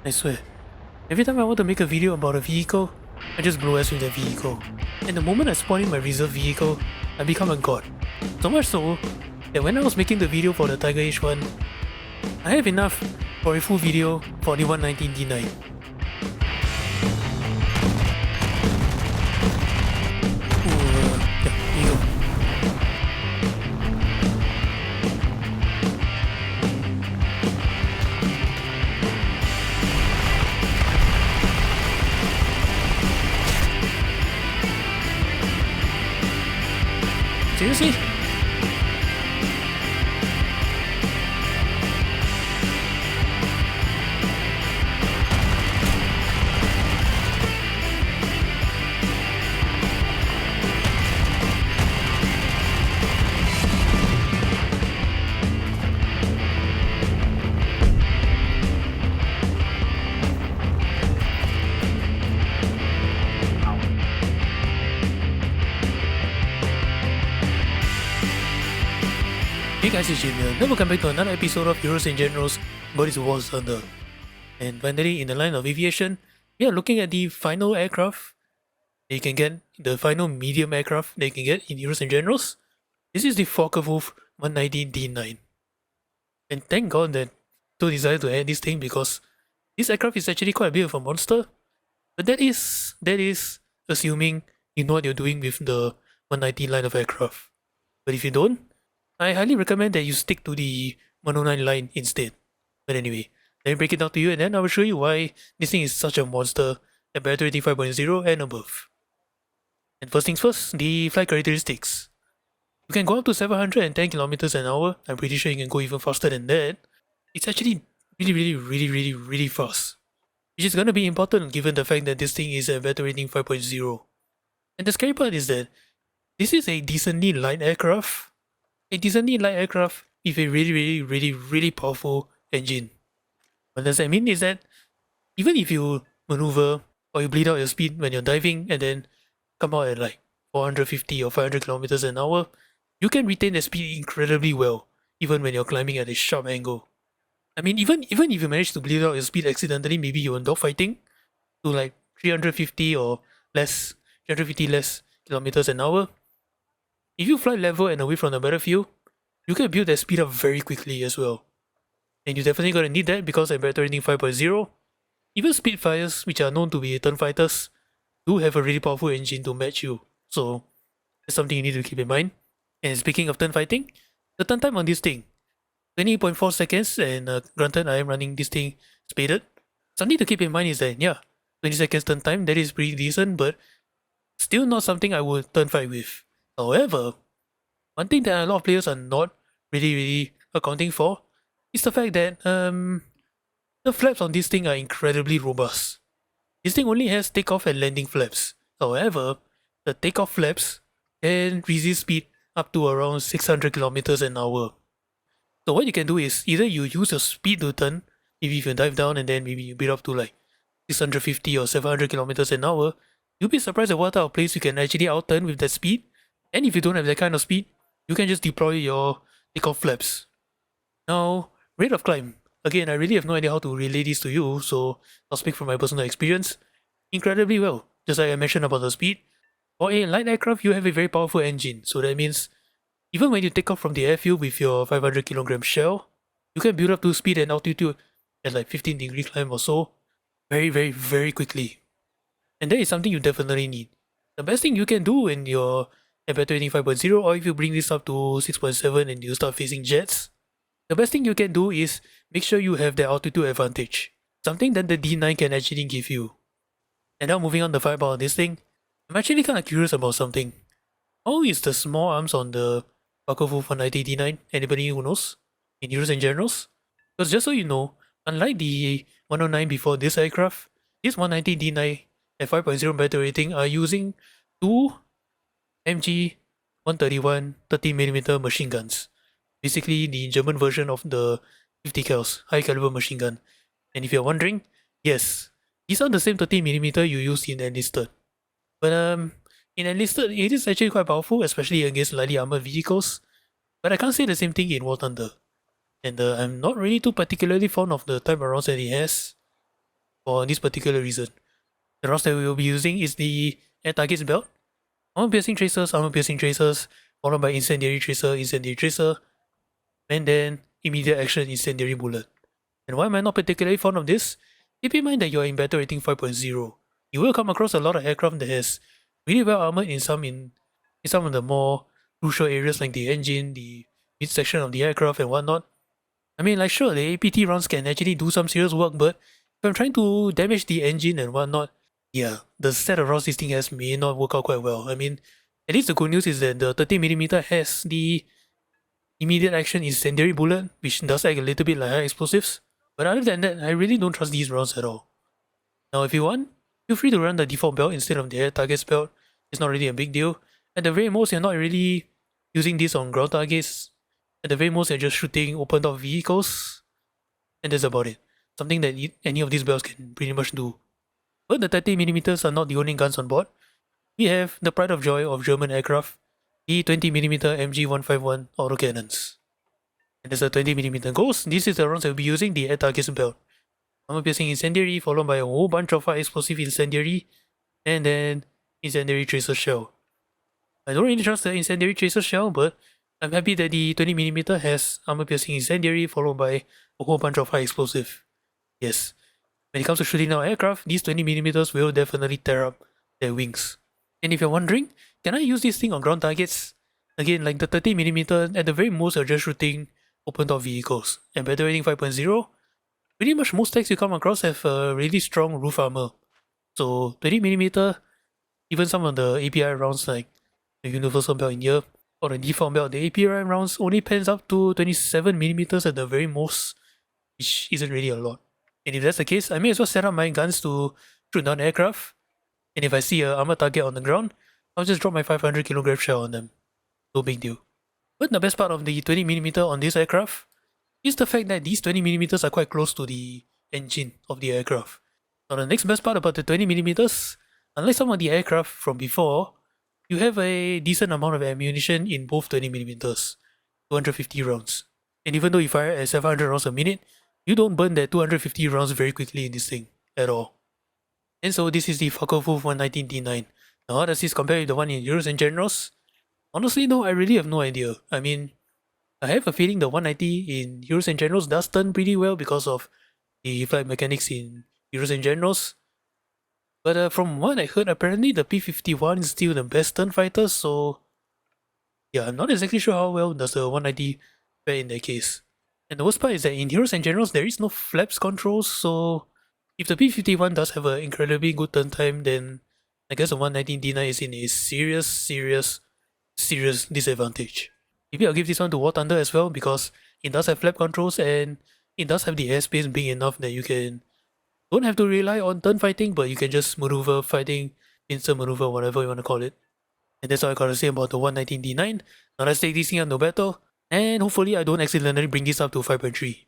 I swear. Every time I want to make a video about a vehicle, I just blow ass with that vehicle. And the moment I spawn in my reserve vehicle, I become a god. So much so, that when I was making the video for the Tiger H1, I have enough for a full video for the 119 D-9. Yeah, here you go. Seriously? Hey guys, it's Jim here, and welcome back to another episode of Heroes and Generals, but it's warthunder. And finally, in the line of aviation, we are looking at the final aircraft that you can get, the final medium aircraft that you can get in Heroes and Generals. This is the Focke-Wulf 119 D-9. And thank god that Tow decided to add this thing because this aircraft is actually quite a bit of a monster. But that is assuming you know what you're doing with the 119 line of aircraft. But if you don't, I highly recommend that you stick to the 109 line instead. But anyway, let me break it down to you and then I will show you why this thing is such a monster at battery rating 5.0 and above. And first things first, the flight characteristics. You can go up to 710 kilometers an hour. I'm pretty sure you can go even faster than that. It's actually really fast. Which is gonna be important given the fact that this thing is at battery rating 5.0. And the scary part is that this is a decently light aircraft. A decently light aircraft with a really powerful engine. What does that mean is that even if you maneuver or you bleed out your speed when you're diving and then come out at like 450 or 500 kilometers an hour, you can retain the speed incredibly well, even when you're climbing at a sharp angle. I mean, even if you manage to bleed out your speed accidentally, maybe you're dogfighting to like 350 or less, 350 less kilometers an hour. If you fly level and away from the battlefield, you can build that speed up very quickly as well. And you're definitely gonna need that because at battery rating 5.0, even Spitfires, which are known to be turn fighters, do have a really powerful engine to match you. So that's something you need to keep in mind. And speaking of turn fighting, the turn time on this thing, 20.4 seconds, and granted I am running this thing spaded. Something to keep in mind is that, yeah, 20 seconds turn time, that is pretty decent, but still not something I would turn fight with. However, one thing that a lot of players are not really accounting for is the fact that the flaps on this thing are incredibly robust. This thing only has takeoff and landing flaps. However, the takeoff flaps can resist speed up to around 600 kilometers an hour. So what you can do is either you use your speed to turn, maybe if you dive down and then maybe you beat up to like 650 or 700 kilometers an hour, you'll be surprised at what type of place you can actually outturn with that speed. And if you don't have that kind of speed, you can just deploy your takeoff flaps. Now, rate of climb. Again, I really have no idea how to relay this to you, so I'll speak from my personal experience. Incredibly well, just like I mentioned about the speed. For a light aircraft, you have a very powerful engine, so that means even when you take off from the airfield with your 500 kilogram shell, you can build up to speed and altitude at like 15-degree climb or so very quickly. And that is something you definitely need. The best thing you can do when you're at battery rating 5.0 or if you bring this up to 6.7 and you start facing jets, the best thing you can do is make sure you have the altitude advantage, something that the D9 can actually give you. And now moving on the firepower of this thing, I'm actually kind of curious about something. How is the small arms on the Focke-Wulf 190 D9? Anybody who knows? In Heroes and Generals? Because just so you know, unlike the 109 before this aircraft, this 190 D9 at 5.0 battery rating are using two MG 131 30mm machine guns. Basically the German version of the 50 cals, high caliber machine gun. And if you're wondering, yes, these are the same 30mm you use in Enlisted. But in Enlisted, it is actually quite powerful, especially against lightly armored vehicles. But I can't say the same thing in War Thunder. And I'm not really too particularly fond of the time arounds that it has. for this particular reason. The rounds that we will be using is the air targets belt, armor-piercing tracers, followed by incendiary tracer, and then immediate action incendiary bullet. And why am I not particularly fond of this? Keep in mind that you are in battle rating 5.0. You will come across a lot of aircraft that has really well armored in some of the more crucial areas like the engine, the midsection of the aircraft and whatnot. I mean, like sure, the APT rounds can actually do some serious work, but if I'm trying to damage the engine and whatnot, yeah, the set of rounds this thing has may not work out quite well. I mean, at least the good news is that the 30mm has the immediate action incendiary bullet, which does act a little bit like high explosives. But other than that, I really don't trust these rounds at all. Now, if you want, feel free to run the default belt instead of the air targets belt. It's not really a big deal. At the very most, you're not really using this on ground targets. At the very most, you're just shooting open top vehicles, and that's about it. Something that any of these belts can pretty much do. But the 30mm are not the only guns on board. We have the pride of joy of German aircraft, the 20mm MG151 autocannons. And as a 20mm goes, this is the rounds that we'll be using the air targets belt. Armor-piercing incendiary, followed by a whole bunch of high explosive incendiary, and then incendiary tracer shell. I don't really trust the incendiary tracer shell, but I'm happy that the 20mm has armor-piercing incendiary, followed by a whole bunch of high explosive. Yes, when it comes to shooting down aircraft, these 20mm will definitely tear up their wings. And if you're wondering, can I use this thing on ground targets? Again, like the 30mm, at the very most, you're just shooting open top vehicles. And battle rating 5.0, pretty much most tanks you come across have a really strong roof armor. So 20mm, even some of the API rounds like the universal belt in here, or the default belt, the API rounds only pans up to 27mm at the very most, which isn't really a lot. And if that's the case, I may as well set up my guns to shoot down aircraft, and if I see an armor target on the ground, I'll just drop my 500kg shell on them. No big deal. But the best part of the 20mm on this aircraft is the fact that these 20mm are quite close to the engine of the aircraft. Now the next best part about the 20mm, unlike some of the aircraft from before, you have a decent amount of ammunition in both 20mm, 250 rounds. And even though you fire at 700 rounds a minute, you don't burn that 250 rounds very quickly in this thing, at all. And so this is the Focke-Wulf 119 D-9. Now how does this compare with the one in Heroes and Generals? Honestly no, I really have no idea. I mean, I have a feeling the 190 in Heroes and Generals does turn pretty well because of the flight mechanics in Heroes and Generals. But from what I heard, apparently the P-51 is still the best turn fighter, so yeah, I'm not exactly sure how well does the 190 fare in that case. And the worst part is that in Heroes and Generals there is no flaps controls, so if the P-51 does have an incredibly good turn time, then I guess the 119 D-9 is in a serious disadvantage. Maybe I'll give this one to warthunder as well because it does have flap controls and it does have the airspace big enough that you don't have to rely on turn fighting, but you can just maneuver fighting, instant maneuver, whatever you want to call it. And that's all I gotta say about the 119 D-9. Now let's take this thing into battle, and hopefully I don't accidentally bring this up to 5.3.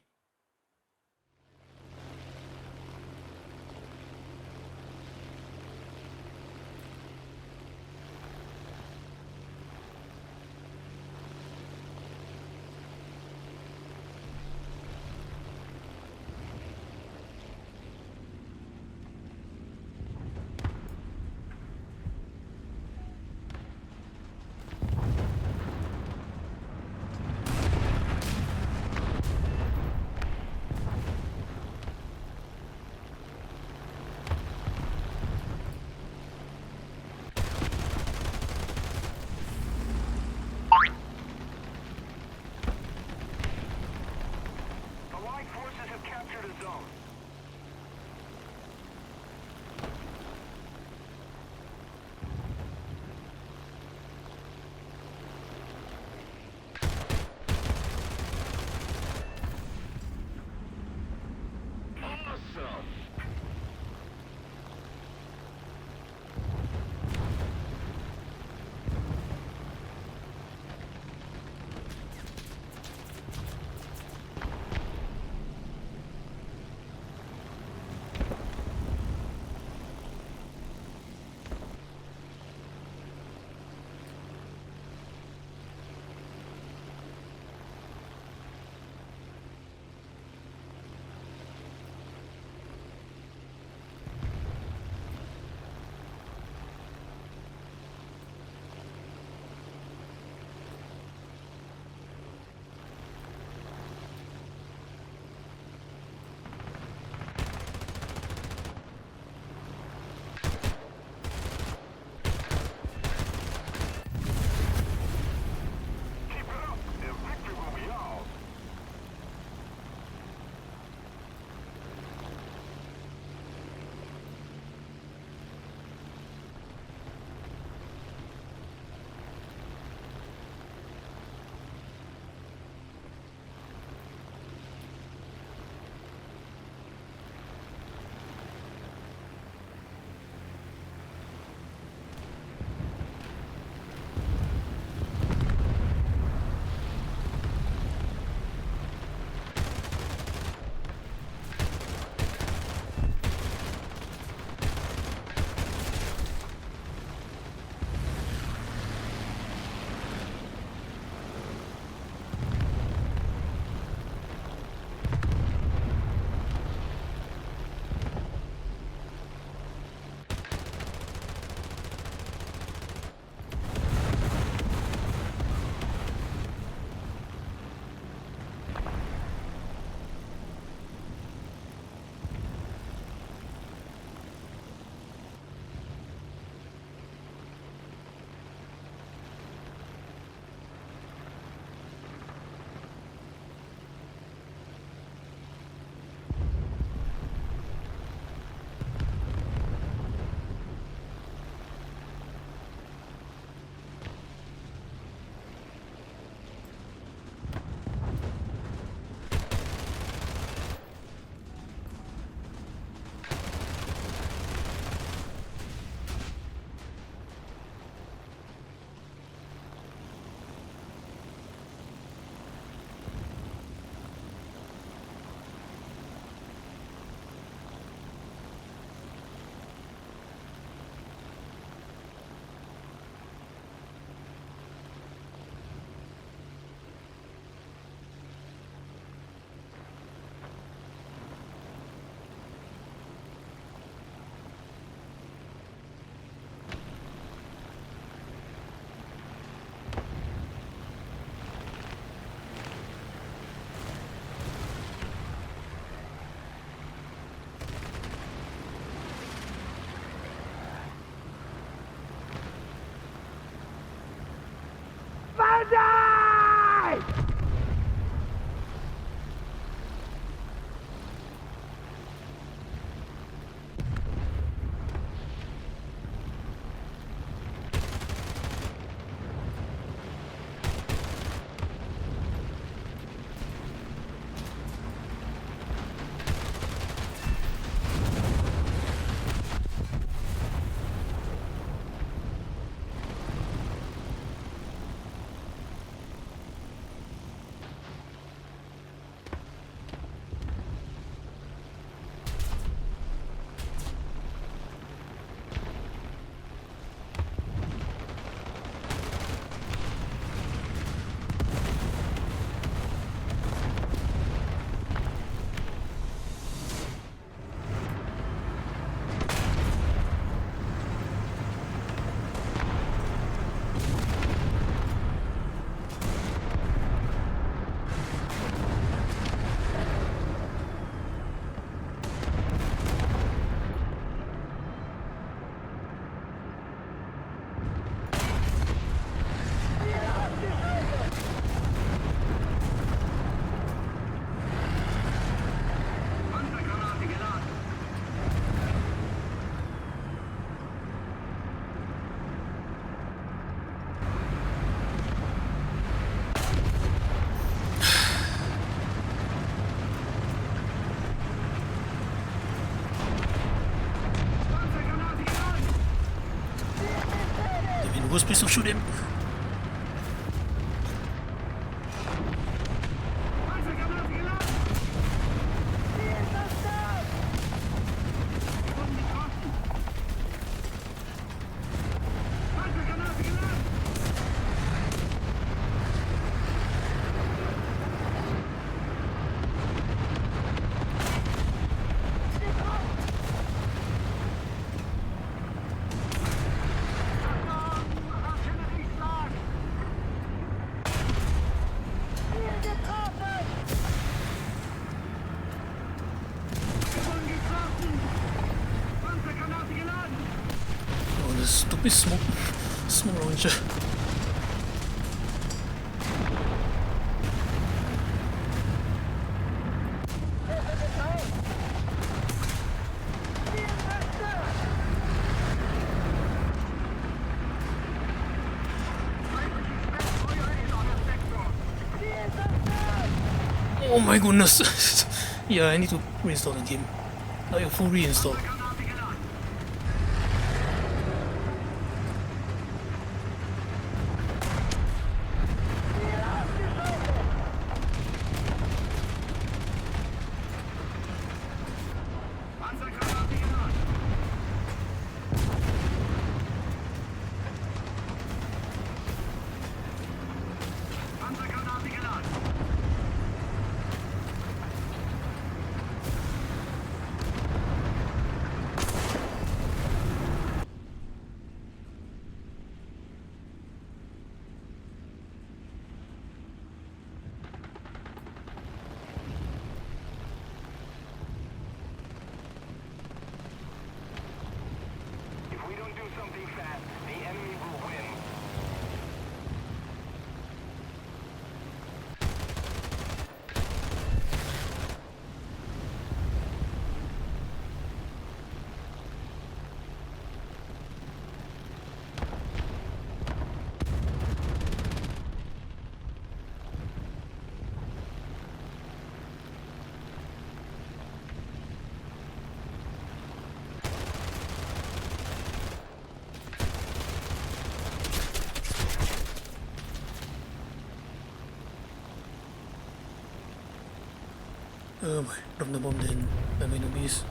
Ghost, please don't shoot him. Stupid smoke launcher. Oh my goodness. Yeah, I need to reinstall the game. Like a full reinstall. Drop the bomb then, by my newbies.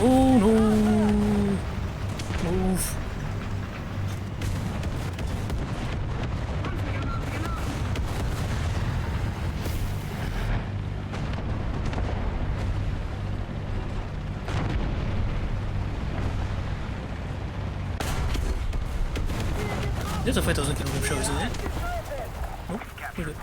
Oh no! Move! There's a 5,000 kilogram shell, isn't it? Nope, we're good.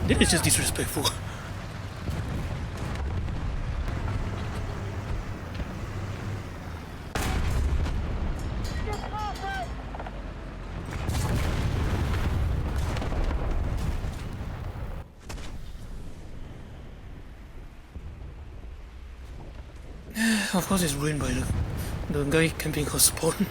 This is just disrespectful. Of course it's ruined by the guy camping her spawn.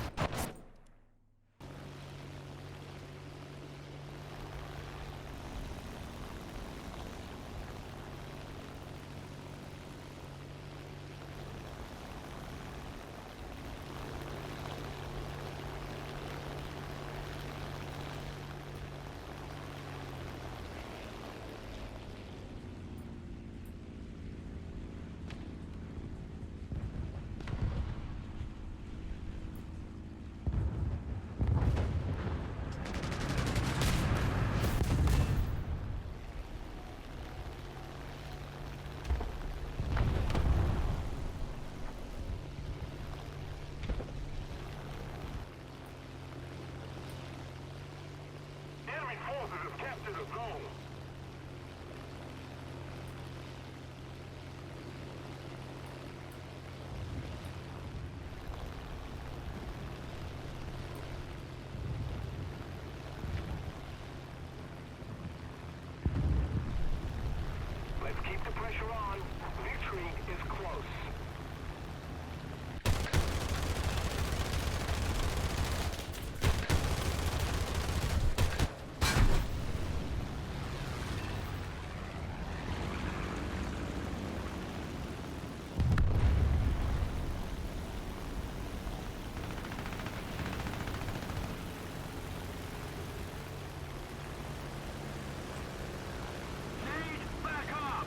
Let's keep the pressure on. Victory is close. Need backup!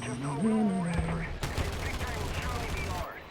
Just hold on, effort, and victory will surely be ours.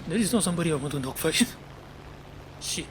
That is not somebody I want to dogfight. Shit.